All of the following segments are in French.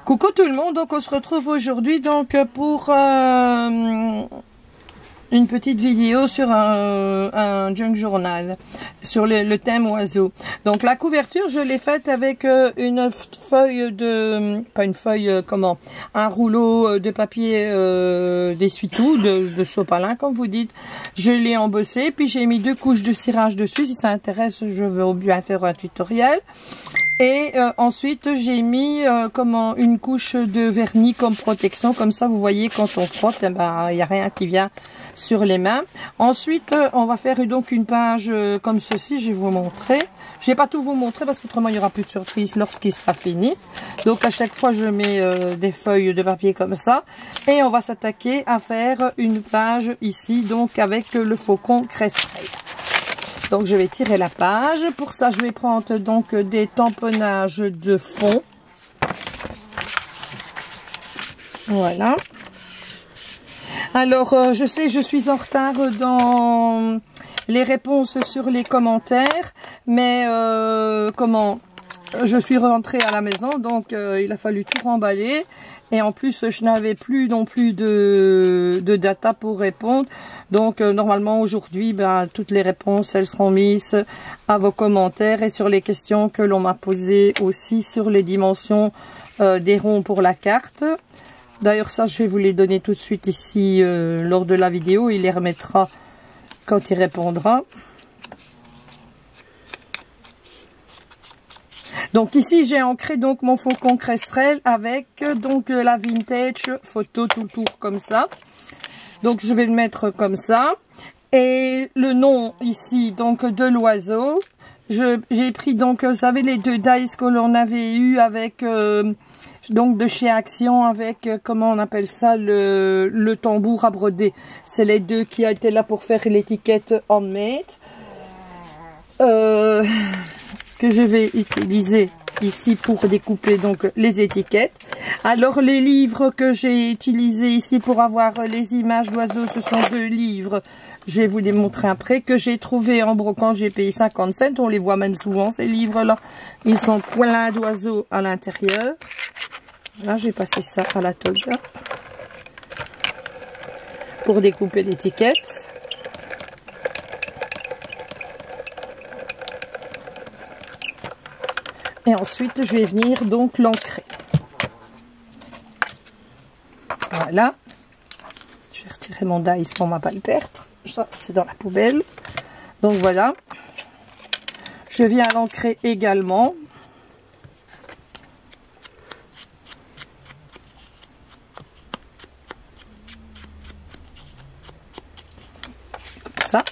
Coucou tout le monde, donc on se retrouve aujourd'hui donc pour une petite vidéo sur un junk journal sur le thème oiseau. Donc la couverture je l'ai faite avec une feuille de, pas une feuille, un rouleau de papier d'essuie-tout, de sopalin comme vous dites. Je l'ai embossé, puis j'ai mis 2 couches de cirage dessus. Si ça intéresse, je veux bien faire un tutoriel. Et ensuite j'ai mis une couche de vernis comme protection, comme ça vous voyez quand on frotte, il n'y a rien qui vient sur les mains. Ensuite on va faire donc une page comme ceci, je vais vous montrer. Je vais pas tout vous montrer parce qu'autrement il n'y aura plus de surprise lorsqu'il sera fini. Donc à chaque fois je mets des feuilles de papier comme ça. Et on va s'attaquer à faire une page ici donc avec le faucon cresserelle. Donc je vais tirer la page. Pour ça je vais prendre donc des tamponnages de fond. Voilà. Alors je sais je suis en retard dans les réponses sur les commentaires, mais je suis rentrée à la maison, donc il a fallu tout remballer. Et en plus, je n'avais plus non plus de data pour répondre. Donc, normalement, aujourd'hui, toutes les réponses, elles seront mises à vos commentaires et sur les questions que l'on m'a posées aussi sur les dimensions des ronds pour la carte. D'ailleurs, ça, je vais vous les donner tout de suite ici lors de la vidéo. Il les remettra quand il répondra. Donc ici j'ai ancré donc mon faucon cresserelle avec donc la vintage photo tout tour comme ça. Donc je vais le mettre comme ça. Et le nom ici donc de l'oiseau. J'ai pris donc, vous savez, les 2 dice que l'on avait eu avec donc de chez Action avec comment on appelle ça, le tambour à broder. C'est les 2 qui étaient là pour faire l'étiquette handmade. Que je vais utiliser ici pour découper donc les étiquettes. Alors les livres que j'ai utilisés ici pour avoir les images d'oiseaux, ce sont 2 livres. Je vais vous les montrer après, que j'ai trouvé en brocante. J'ai payé 50 cents. On les voit même souvent ces livres-là. Ils sont pleins d'oiseaux à l'intérieur. Là, je vais passer ça à la toga pour découper l'étiquette. Et ensuite, je vais venir donc l'ancrer. Voilà. Je vais retirer mon dice pour ne pas le perdre. Ça, c'est dans la poubelle. Donc voilà. Je viens l'ancrer également. Comme ça.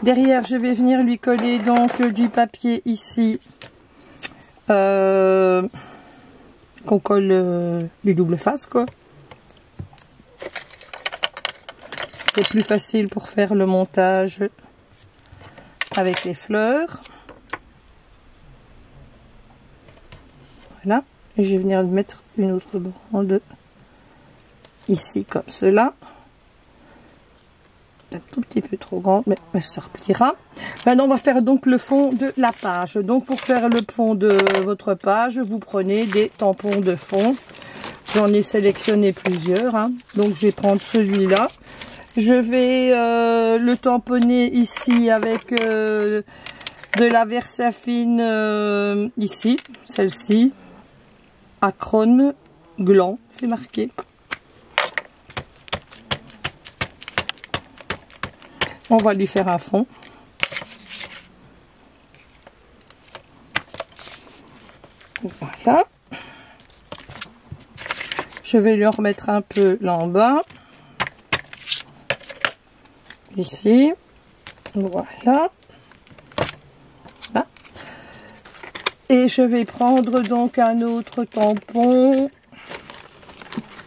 Derrière, je vais venir lui coller donc du papier ici. Qu'on colle du double face quoi. C'est plus facile pour faire le montage avec les fleurs. Voilà. Et je vais venir mettre une autre bande ici comme cela. Un tout petit peu trop grande, mais ça repliera. Maintenant on va faire donc le fond de la page. Donc pour faire le fond de votre page, vous prenez des tampons de fond. J'en ai sélectionné plusieurs, hein. Donc je vais prendre celui-là. Je vais le tamponner ici avec de la Versafine ici, celle-ci, Acron Gland, c'est marqué. On va lui faire un fond. Voilà. Je vais lui en remettre un peu là en bas. Ici. Voilà. Voilà. Et je vais prendre donc un autre tampon.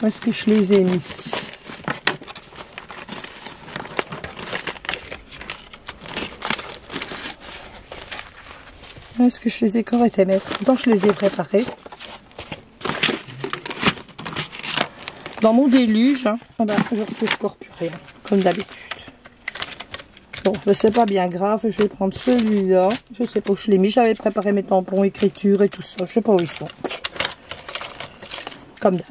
Où est-ce que je les ai mis ? Est-ce que je les ai encore été mettre? Donc je les ai préparés. Dans mon déluge, hein, je ne retrouve encore plus rien, comme d'habitude. Bon, c'est pas bien grave, je vais prendre celui-là. Je sais pas où je l'ai mis, j'avais préparé mes tampons, écriture et tout ça. Je sais pas où ils sont. comme d'hab.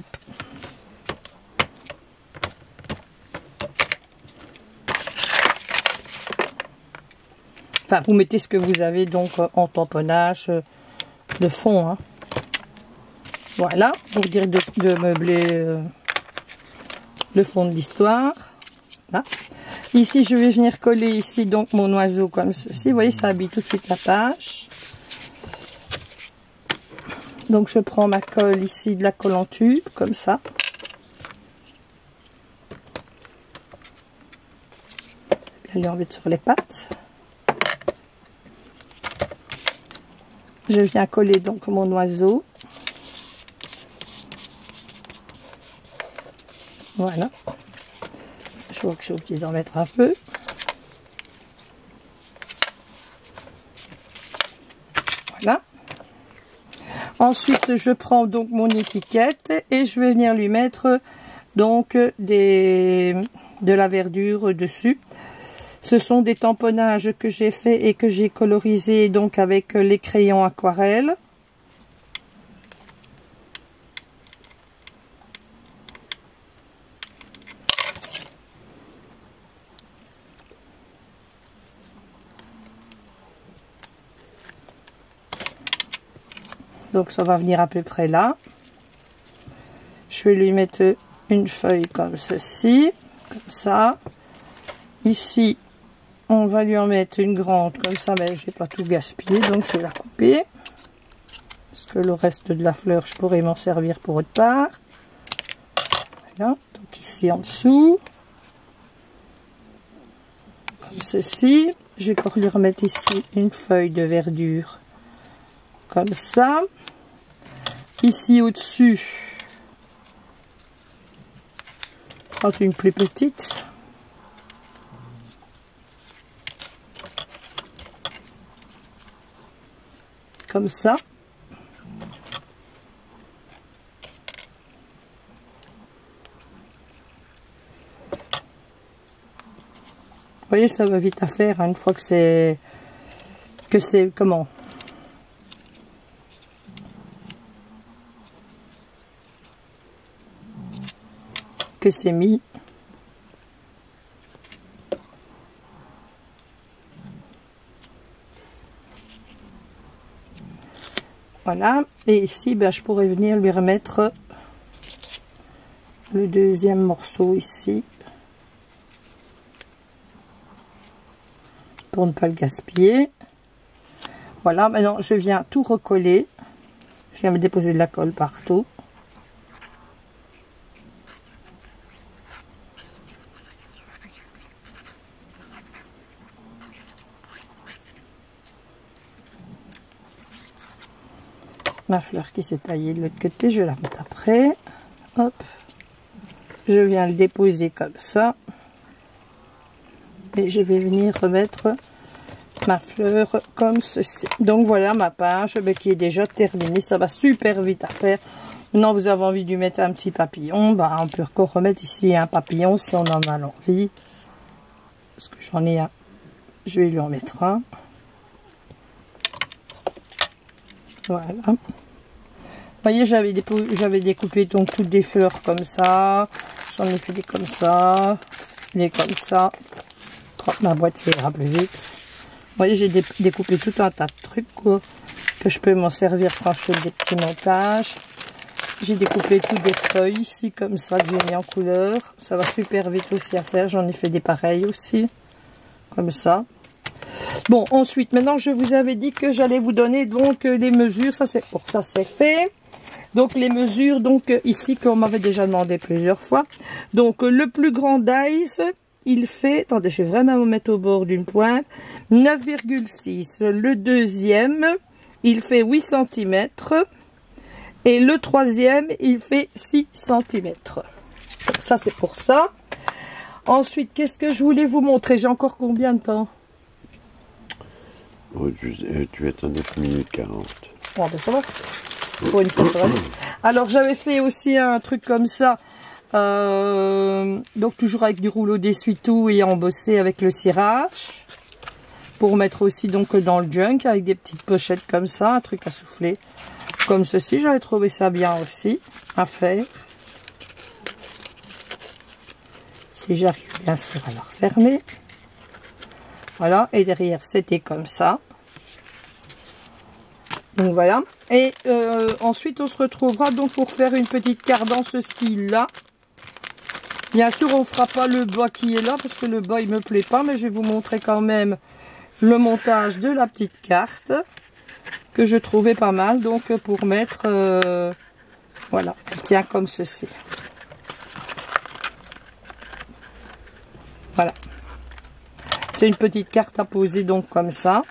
Enfin, vous mettez ce que vous avez donc en tamponnage de fond. Hein. Voilà, pour dire de meubler le fond de l'histoire. Là. Ici, je vais venir coller ici donc mon oiseau comme ceci. Vous voyez, ça habille tout de suite la page. Donc, je prends ma colle ici, de la colle en tube, comme ça. Je vais bien lui enlever sur les pattes. Je viens coller donc mon oiseau. Voilà. Je vois que j'ai oublié d'en mettre un peu. Voilà. Ensuite, je prends donc mon étiquette et je vais venir lui mettre donc de la verdure dessus. Ce sont des tamponnages que j'ai fait et que j'ai colorisé donc avec les crayons aquarelle. Donc ça va venir à peu près là. Je vais lui mettre une feuille comme ceci, comme ça. Ici, on va lui en mettre une grande comme ça, mais je vais pas tout gaspiller, donc je vais la couper. Parce que le reste de la fleur, je pourrais m'en servir pour autre part. Voilà, donc ici en dessous. Comme ceci. Je vais encore lui remettre ici une feuille de verdure. Comme ça. Ici au-dessus, une plus petite. Comme ça. Vous voyez, ça va vite à faire, hein, une fois que c'est comment? Que c'est mis. Voilà, et ici ben, je pourrais venir lui remettre le deuxième morceau ici pour ne pas le gaspiller. Voilà, maintenant je viens tout recoller. Je viens me déposer de la colle partout. Ma fleur qui s'est taillée de l'autre côté, je vais la mettre après. Hop. Je viens le déposer comme ça. Et je vais venir remettre ma fleur comme ceci. Donc voilà ma page qui est déjà terminée. Ça va super vite à faire. Maintenant vous avez envie de lui mettre un petit papillon. Bah, on peut encore remettre ici un papillon si on en a l'envie. Parce que j'en ai un. Je vais lui en mettre un. Voilà. Vous voyez, j'avais découpé donc toutes des fleurs comme ça. J'en ai fait des comme ça. Des comme ça. Oh, ma boîte ira plus vite. Vous voyez, j'ai découpé tout un tas de trucs quoi, que je peux m'en servir quand je fais des petits montages. J'ai découpé toutes des feuilles ici comme ça que j'ai mis en couleur. Ça va super vite aussi à faire. J'en ai fait des pareils aussi. Comme ça. Bon, ensuite, maintenant, je vous avais dit que j'allais vous donner donc les mesures. Ça, c'est pour ça, c'est fait. Donc, les mesures, donc, ici, qu'on m'avait déjà demandé plusieurs fois. Donc, le plus grand dice, il fait, attendez, je vais vraiment me mettre au bord d'une pointe, 9,6. Le deuxième, il fait 8 cm. Et le troisième, il fait 6 cm. Donc, ça, c'est pour ça. Ensuite, qu'est-ce que je voulais vous montrer? J'ai encore combien de temps? Oh, tu es à 9 minutes 40. Oh, ben ça va. Pour une fois, alors, j'avais fait aussi un truc comme ça. Donc, toujours avec du rouleau d'essuie-tout et embossé avec le cirage. Pour mettre aussi donc dans le junk avec des petites pochettes comme ça. Un truc à souffler. comme ceci. J'avais trouvé ça bien aussi à faire. Si j'arrive bien sûr à le refermer. Voilà, et derrière c'était comme ça. Donc voilà. Et ensuite on se retrouvera donc pour faire une petite carte dans ce style-là. Bien sûr on ne fera pas le bas qui est là parce que le bas il me plaît pas, mais je vais vous montrer quand même le montage de la petite carte que je trouvais pas mal, donc pour mettre voilà, tiens comme ceci. Voilà, c'est une petite carte à poser donc comme ça.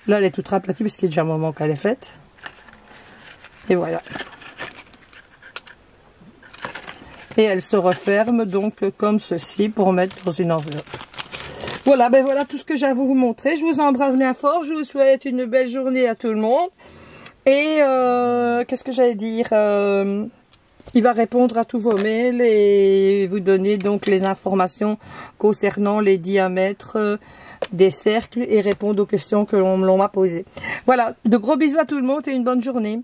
Là elle est toute aplatie parce qu'il y a déjà un moment qu'elle est faite. Et voilà. Et elle se referme donc comme ceci pour mettre dans une enveloppe. Voilà, ben voilà tout ce que j'ai à vous montrer. Je vous embrasse bien fort. Je vous souhaite une belle journée à tout le monde. Et qu'est-ce que j'allais dire, il va répondre à tous vos mails et vous donner donc les informations concernant les diamètres des cercles et répondre aux questions que l'on m'a posées. Voilà, de gros bisous à tout le monde et une bonne journée.